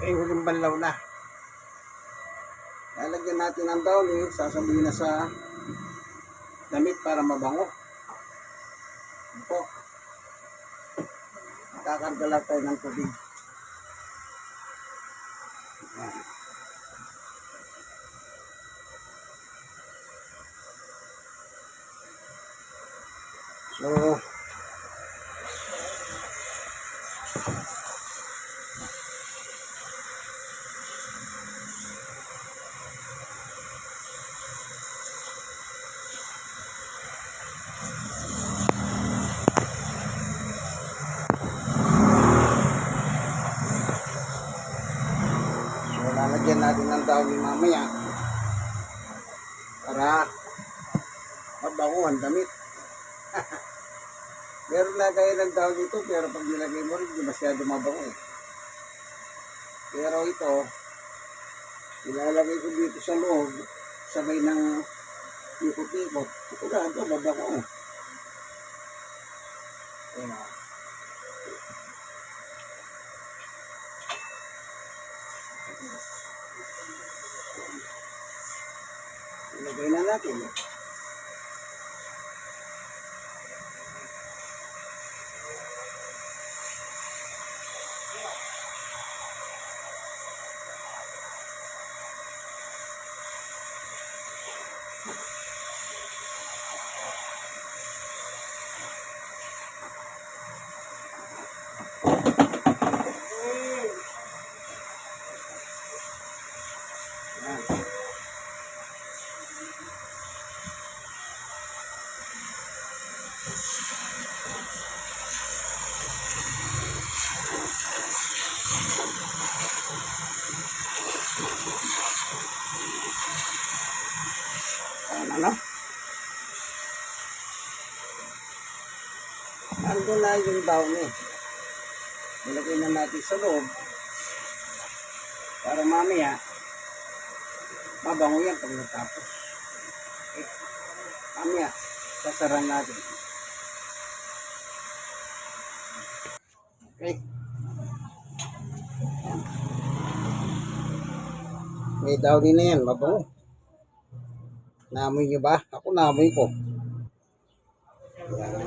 ay huling banlaw na. Lalagyan natin ng downy, sasabihin na sa damit para mabango. Ito. Kakarga lang tayo ng tubig. Ayan. So, lalagyan natin ng downy mamaya para mabango ang damit. Meron na kayo ng downy ito, pero pag nilagay mo rin, hindi masyado mabango eh. Pero ito, ilalagay ko dito sa loob, sabay ng ikot-ikot. Ito na, ito, mabango. Ayan. Ilagay na natin. Ano? Nandun na yung downy. Ilagay na natin sa loob para mamaya mabango yan pag natapos. Okay. Mamaya sasaran natin. Okay. Ayan. May downy na yan, mabango. Naamoy nyo ba? Ako naamoy ko. Ayan.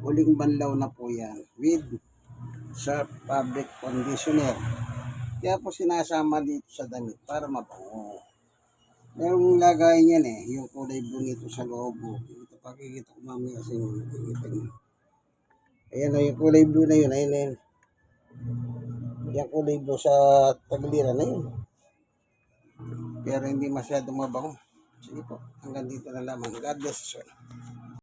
Huling banlaw na po yan with Sharp fabric conditioner. Kaya po sinasama dito sa damit para mabango. Merong lagay niyan eh, yung kulay blue nito sa loob. Ito pakikita ko mamaya sa inyo. Makikita nyo. Ayan o, yung kulay blue na yun. Ayun na yun. Yung kulay blue sa tagiliran na yun. Pero hindi masyadong mabango. Sige po, hanggang dito na lamang. God bless you.